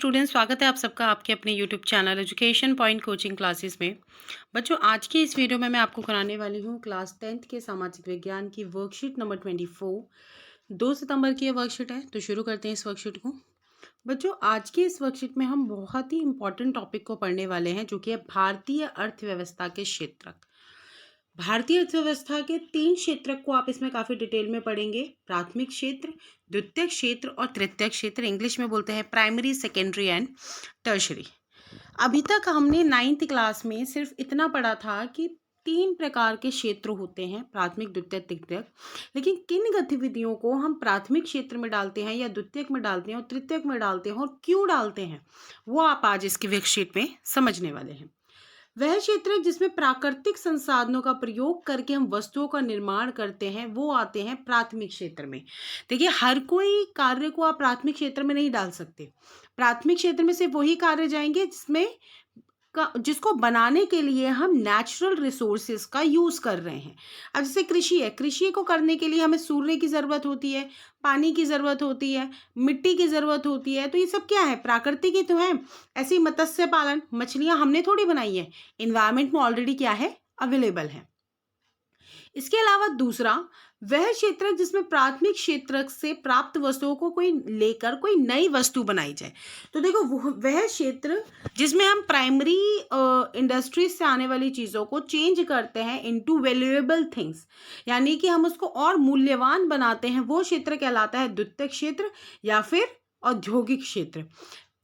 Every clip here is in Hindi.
स्टूडेंट, स्वागत है आप सबका आपके अपने YouTube channel education point coaching classes में। बच्चों, आज की इस वीडियो में मैं आपको कराने वाली हूँ क्लास 10th के सामाजिक विज्ञान की वर्कशीट नंबर 24। 2 सितंबर की ये वर्कशीट है, तो शुरू करते हैं इस वर्कशीट को। बच्चों, आज की इस वर्कशीट में हम बहुत ही इंपॉर्टेंट टॉपिक को पढ़ने वाले हैं, जो कि है भारतीय अर्थव्यवस्था के क्षेत्रक। भारतीय अर्थव्यवस्था के 3 क्षेत्रक को आप इसमें काफ़ी डिटेल में पढ़ेंगे। प्राथमिक क्षेत्र, द्वितीयक क्षेत्र और तृतीयक क्षेत्र। इंग्लिश में बोलते हैं प्राइमरी, सेकेंडरी एंड टर्शरी। अभी तक हमने 9th क्लास में सिर्फ इतना पढ़ा था कि 3 प्रकार के क्षेत्र होते हैं, प्राथमिक, द्वितीयक, तृतीयक। लेकिन किन गतिविधियों को हम प्राथमिक क्षेत्र में डालते हैं या द्वितीयक में डालते हैं और तृतीयक में डालते हैं और क्यों डालते हैं, वो आप आज इसकी वर्कशीट में समझने वाले हैं। वह क्षेत्र जिसमें प्राकृतिक संसाधनों का प्रयोग करके हम वस्तुओं का निर्माण करते हैं, वो आते हैं प्राथमिक क्षेत्र में। देखिए, हर कोई कार्य को आप प्राथमिक क्षेत्र में नहीं डाल सकते। प्राथमिक क्षेत्र में सिर्फ वही कार्य जाएंगे जिसको बनाने के लिए हम नेचुरल रिसोर्सेज का यूज कर रहे हैं। अब जैसे कृषि है, कृषि को करने के लिए हमें सूर्य की जरूरत होती है, पानी की जरूरत होती है, मिट्टी की जरूरत होती है। तो ये सब क्या है, प्राकृतिक ही तो है। ऐसे ही मत्स्य पालन, मछलियां हमने थोड़ी बनाई है, इन्वायरमेंट में ऑलरेडी क्या है, अवेलेबल है। इसके अलावा दूसरा वह क्षेत्र जिसमें प्राथमिक क्षेत्र से प्राप्त वस्तुओं को लेकर कोई नई वस्तु बनाई जाए। तो देखो, वह क्षेत्र जिसमें हम प्राइमरी इंडस्ट्रीज से आने वाली चीज़ों को चेंज करते हैं इनटू वैल्यूएबल थिंग्स, यानी कि हम उसको और मूल्यवान बनाते हैं, वो क्षेत्र कहलाता है द्वितीयक क्षेत्र या फिर औद्योगिक क्षेत्र।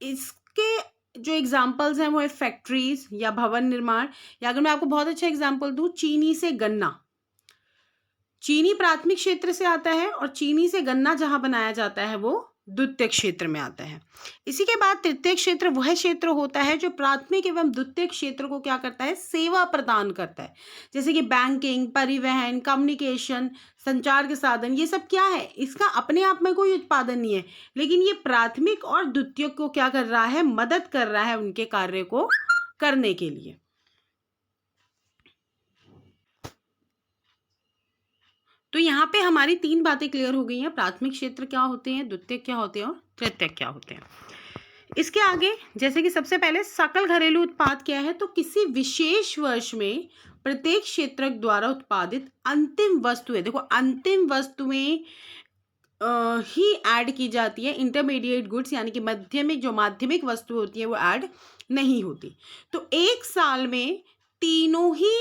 इसके जो एग्जाम्पल्स हैं वो है फैक्ट्रीज या भवन निर्माण। या अगर मैं आपको बहुत अच्छा एग्जाम्पल दूं, चीनी से गन्ना। चीनी प्राथमिक क्षेत्र से आता है और चीनी से गन्ना जहां बनाया जाता है वो द्वितीयक क्षेत्र में आता है। इसी के बाद तृतीयक क्षेत्र वह क्षेत्र होता है जो प्राथमिक एवं द्वितीयक क्षेत्र को क्या करता है, सेवा प्रदान करता है। जैसे कि बैंकिंग, परिवहन, कम्युनिकेशन, संचार के साधन, ये सब क्या है, इसका अपने आप में कोई उत्पादन नहीं है, लेकिन ये प्राथमिक और द्वितीयक को क्या कर रहा है, मदद कर रहा है उनके कार्य को करने के लिए। तो यहाँ पे हमारी 3 बातें क्लियर हो गई हैं, प्राथमिक क्षेत्र क्या होते हैं, द्वितीयक क्या होते हैं और तृतीयक क्या होते हैं। इसके आगे जैसे कि सबसे पहले सकल घरेलू उत्पाद क्या है, तो किसी विशेष वर्ष में प्रत्येक क्षेत्रक द्वारा उत्पादित अंतिम वस्तुएं, देखो अंतिम वस्तुएं ही ऐड की जाती है, इंटरमीडिएट गुड्स यानी कि माध्यमिक वस्तु होती है वो ऐड नहीं होती। तो एक साल में तीनों ही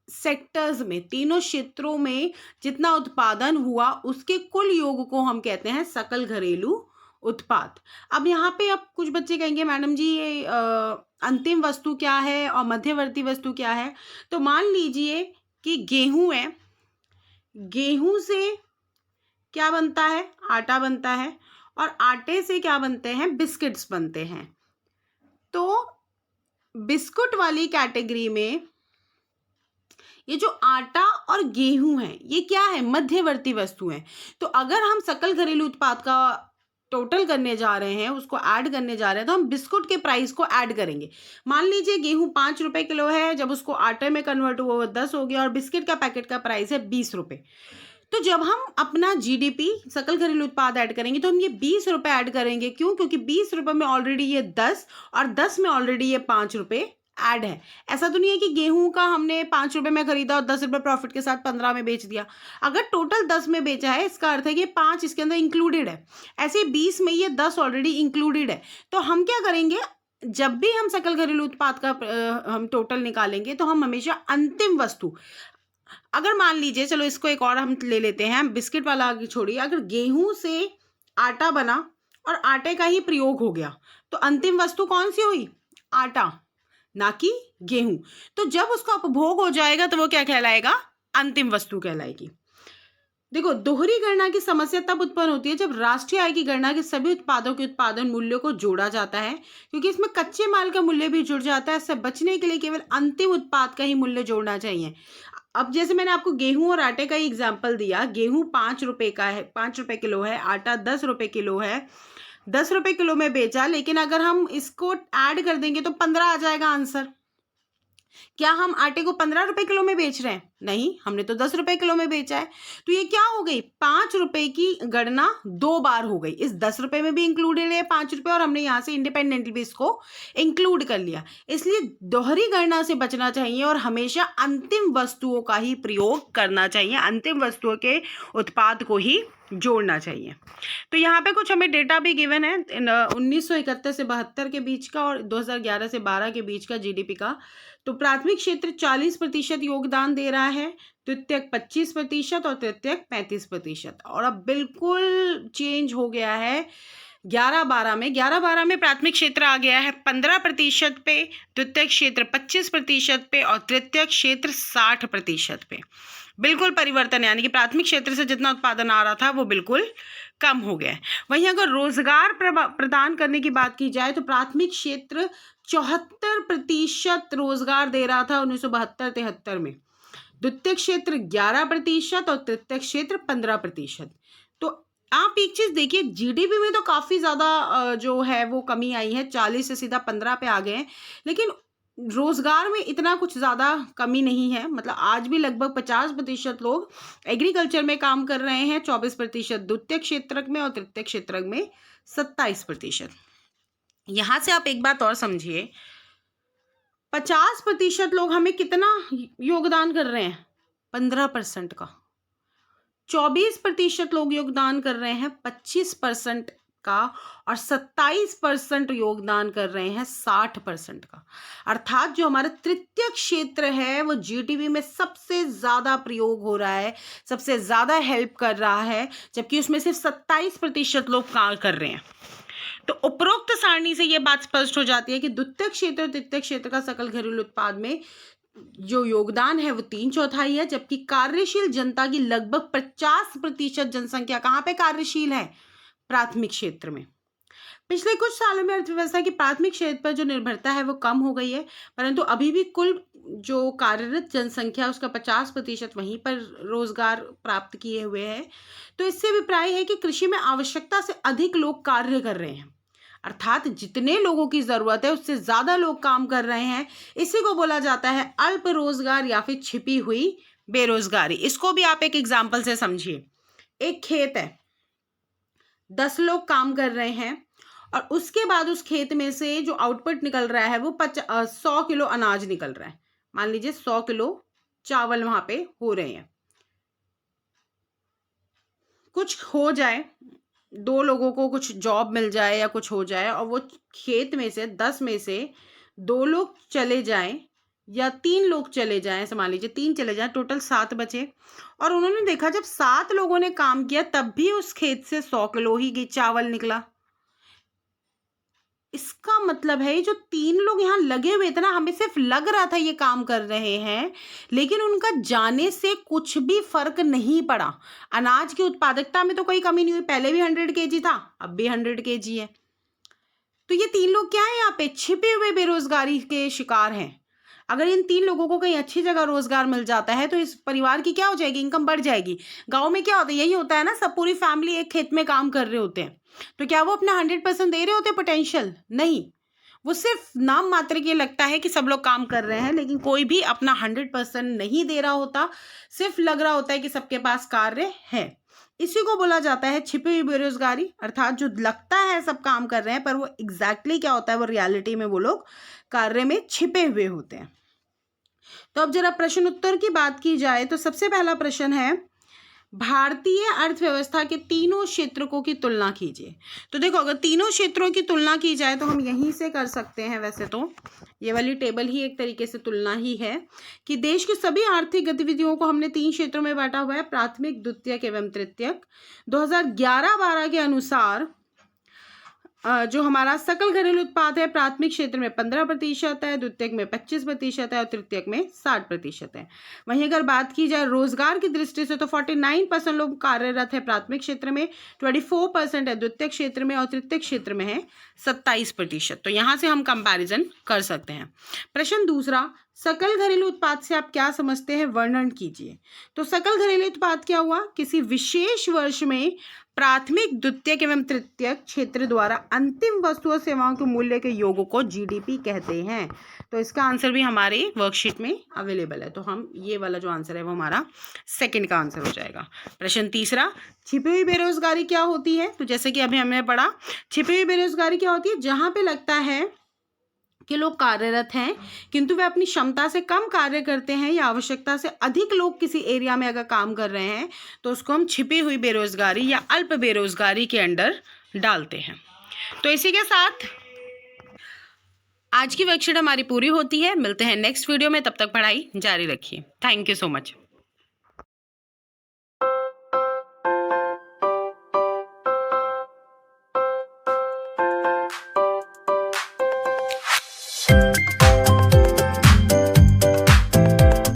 सेक्टर्स में, तीनों क्षेत्रों में जितना उत्पादन हुआ उसके कुल योग को हम कहते हैं सकल घरेलू उत्पाद। अब यहाँ पे अब कुछ बच्चे कहेंगे मैडम जी ये अंतिम वस्तु क्या है और मध्यवर्ती वस्तु क्या है। तो मान लीजिए कि गेहूं है, गेहूं से क्या बनता है, आटा बनता है, और आटे से क्या बनते हैं, बिस्किट्स बनते हैं। तो बिस्कुट वाली कैटेगरी में ये जो आटा और गेहूं है, ये क्या है, मध्यवर्ती वस्तु है। तो अगर हम सकल घरेलू उत्पाद का टोटल करने जा रहे हैं, उसको ऐड करने जा रहे हैं, तो हम बिस्कुट के प्राइस को ऐड करेंगे। मान लीजिए गेहूं 5 रुपए किलो है, जब उसको आटे में कन्वर्ट हुआ वो 10 हो गया, और बिस्किट का पैकेट का प्राइस है 20 रुपए। तो जब हम अपना जीडीपी सकल घरेलू उत्पाद ऐड करेंगे तो हम ये 20 रुपए ऐड करेंगे। क्यों? क्योंकि 20 रुपए में ऑलरेडी ये 10 और 10 में ऑलरेडी ये 5 रुपए ऐड है। ऐसा तो नहीं है कि गेहूं का हमने 5 रुपए में खरीदा और 10 रुपए प्रॉफिट के साथ 15 में बेच दिया। अगर टोटल 10 में बेचा है, इसका अर्थ है कि 5 इसके अंदर इंक्लूडेड है। ऐसे 20 में ये 10 ऑलरेडी इंक्लूडेड है। तो हम क्या करेंगे, जब भी हम सकल घरेलू उत्पाद का हम टोटल निकालेंगे तो हम हमेशा अंतिम वस्तु, अगर मान लीजिए, चलो इसको एक और हम ले लेते हैं, बिस्किट वाला आगे छोड़िए, अगर गेहूं से आटा बना और आटे का ही प्रयोग हो गया, तो अंतिम वस्तु कौन सी हुई, आटा, ना कि गेहूं। तो जब उसका उपभोग हो जाएगा तो वो क्या कहलाएगा, अंतिम वस्तु कहलाएगी। देखो, दोहरी गणना की समस्या तब उत्पन्न होती है जब राष्ट्रीय आय की गणना के सभी उत्पादों के उत्पादन मूल्यों को जोड़ा जाता है, क्योंकि इसमें कच्चे माल का मूल्य भी जुड़ जाता है। इससे बचने के लिए केवल अंतिम उत्पाद का ही मूल्य जोड़ना चाहिए। अब जैसे मैंने आपको गेहूं और आटे का ही एग्जाम्पल दिया, गेहूं 5 रुपए का है, 5 रुपए किलो है, आटा 10 रुपए किलो है, 10 रुपए किलो में बेचा, लेकिन अगर हम इसको ऐड कर देंगे तो 15 आ जाएगा आंसर। क्या हम आटे को 15 रुपए किलो में बेच रहे हैं? नहीं, हमने तो 10 रुपए किलो में बेचा है। तो ये क्या हो गई, 5 रुपए की गणना 2 बार हो गई। इस 10 रुपए में भी इंक्लूडेड है 5 रुपए, और हमने यहाँ से इंडिपेंडेंटली भी इसको इंक्लूड कर लिया। इसलिए दोहरी गणना से बचना चाहिए और हमेशा अंतिम वस्तुओं का ही प्रयोग करना चाहिए, अंतिम वस्तुओं के उत्पाद को ही जोड़ना चाहिए। तो यहाँ पे कुछ हमें डेटा भी गिवन है 1971 से 72 के बीच का और 2011 से 12 के बीच का जीडीपी का। तो प्राथमिक क्षेत्र 40% योगदान दे रहा है, द्वितीयक 25% और तृतीयक 35%। और अब बिल्कुल चेंज हो गया है 11-12 में प्राथमिक क्षेत्र आ गया है 15% पे, द्वितीयक क्षेत्र 25% पे और तृतीयक क्षेत्र 60% पे। बिल्कुल परिवर्तन है, यानी कि प्राथमिक क्षेत्र से जितना उत्पादन आ रहा था वो बिल्कुल कम हो गया है। वहीं अगर रोजगार प्रदान करने की बात की जाए तो प्राथमिक क्षेत्र 74% रोजगार दे रहा था 1972-73 में, द्वितीयक क्षेत्र 11% और तृतीयक क्षेत्र 15%। तो आप एक चीज देखिए, जीडीपी में तो काफी ज्यादा जो है वो कमी आई है, 40 से सीधा 15 पे आ गए हैं, लेकिन रोजगार में इतना कुछ ज़्यादा कमी नहीं है। मतलब आज भी लगभग 50% लोग एग्रीकल्चर में काम कर रहे हैं, 24% द्वितीय क्षेत्र में और तृतीय क्षेत्र में 27%। यहाँ से आप एक बात और समझिए, 50% लोग हमें कितना योगदान कर रहे हैं, 15% का। 24% लोग योगदान कर रहे हैं 25% का, और 27% योगदान कर रहे हैं 60% का। अर्थात जो हमारा तृतीय क्षेत्र है वो जीडीपी में सबसे ज्यादा प्रयोग हो रहा है, सबसे ज्यादा हेल्प कर रहा है, जबकि उसमें सिर्फ 27% लोग काम कर रहे हैं। तो उपरोक्त सारणी से यह बात स्पष्ट हो जाती है कि द्वितीय क्षेत्र और तृतीय क्षेत्र का सकल घरेलू उत्पाद में जो योगदान है वो 3/4 है, जबकि कार्यशील जनता की लगभग 50% जनसंख्या कहाँ पे कार्यशील है, प्राथमिक क्षेत्र में। पिछले कुछ सालों में अर्थव्यवस्था की प्राथमिक क्षेत्र पर जो निर्भरता है वो कम हो गई है, परंतु अभी भी कुल जो कार्यरत जनसंख्या उसका 50% वहीं पर रोजगार प्राप्त किए हुए है। तो इससे अभिप्राय है कि कृषि में आवश्यकता से अधिक लोग कार्य कर रहे हैं, अर्थात जितने लोगों की जरूरत है उससे ज्यादा लोग काम कर रहे हैं। इसी को बोला जाता है अल्प रोजगार या फिर छिपी हुई बेरोजगारी। इसको भी आप एक एग्जाम्पल से समझिए। एक खेत है, 10 लोग काम कर रहे हैं और उसके बाद उस खेत में से जो आउटपुट निकल रहा है वो 100 किलो अनाज निकल रहा है। मान लीजिए 100 किलो चावल वहां पे हो रहे हैं। कुछ हो जाए, 2 लोगों को कुछ जॉब मिल जाए या कुछ हो जाए और वो खेत में से 10 में से 2 लोग चले जाएं या 3 लोग चले जाएं, मान लीजिए 3 चले जाएं, टोटल 7 बचे। और उन्होंने देखा जब 7 लोगों ने काम किया तब भी उस खेत से 100 किलो ही चावल निकला। इसका मतलब है जो 3 लोग यहाँ लगे हुए थे ना, हमें सिर्फ लग रहा था ये काम कर रहे हैं, लेकिन उनका जाने से कुछ भी फर्क नहीं पड़ा। अनाज की उत्पादकता में तो कोई कमी नहीं हुई, पहले भी 100 kg था, अब भी 100 kg है। तो ये 3 लोग क्या है, यहाँ पे छिपे हुए बेरोजगारी के शिकार हैं। अगर इन 3 लोगों को कहीं अच्छी जगह रोजगार मिल जाता है तो इस परिवार की क्या हो जाएगी, इनकम बढ़ जाएगी। गांव में क्या होता है, यही होता है ना, सब पूरी फैमिली एक खेत में काम कर रहे होते हैं, तो क्या वो अपना 100% दे रहे होते हैं पोटेंशियल? नहीं, वो सिर्फ नाम मात्र के लगता है कि सब लोग काम कर रहे हैं, लेकिन कोई भी अपना 100% नहीं दे रहा होता, सिर्फ लग रहा होता है कि सबके पास कार्य है। इसी को बोला जाता है छिपी हुई बेरोजगारी, अर्थात जो लगता है सब काम कर रहे हैं पर वो एग्जैक्टली क्या होता है, वो रियलिटी में वो लोग कार्य में छिपे हुए होते हैं। तो अब जरा प्रश्न उत्तर की बात की जाए तो सबसे पहला प्रश्न है, भारतीय अर्थव्यवस्था के तीनों क्षेत्रों की तुलना कीजिए। तो देखो, अगर तीनों क्षेत्रों की तुलना की जाए तो हम यहीं से कर सकते हैं। वैसे तो ये वाली टेबल ही एक तरीके से तुलना ही है कि देश की सभी आर्थिक गतिविधियों को हमने 3 क्षेत्रों में बांटा हुआ है, प्राथमिक, द्वितीयक एवं तृतीयक। 2011-12 के अनुसार जो हमारा सकल घरेलू उत्पाद है प्राथमिक क्षेत्र में 15% है, द्वितीयक में 25% है और तृतीयक में 60% है। वहीं अगर बात की जाए रोजगार की दृष्टि से तो 49% लोग कार्यरत है प्राथमिक क्षेत्र में, 24% है द्वितीयक क्षेत्र में और तृतीयक क्षेत्र में है 27%। तो यहाँ से हम कंपैरिजन कर सकते हैं। प्रश्न दूसरा, सकल घरेलू उत्पाद से आप क्या समझते हैं, वर्णन कीजिए। तो सकल घरेलू उत्पाद क्या हुआ, किसी विशेष वर्ष में प्राथमिक, द्वितीयक एवं तृतीयक क्षेत्र द्वारा अंतिम वस्तु और सेवाओं के मूल्य के योग को जीडीपी कहते हैं। तो इसका आंसर भी हमारे वर्कशीट में अवेलेबल है। तो हम ये वाला जो आंसर है वो हमारा सेकंड का आंसर हो जाएगा। प्रश्न तीसरा, छिपी हुई बेरोजगारी क्या होती है? तो जैसे कि अभी हमने पढ़ा, छिपी हुई बेरोजगारी क्या होती है? जहां पे लगता है कि लोग कार्यरत हैं किंतु वे अपनी क्षमता से कम कार्य करते हैं या आवश्यकता से अधिक लोग किसी एरिया में अगर काम कर रहे हैं तो उसको हम छिपी हुई बेरोजगारी या अल्प बेरोजगारी के अंडर डालते हैं। तो इसी के साथ आज की वर्कशीट हमारी पूरी होती है। मिलते हैं नेक्स्ट वीडियो में, तब तक पढ़ाई जारी रखिए। Thank you so much.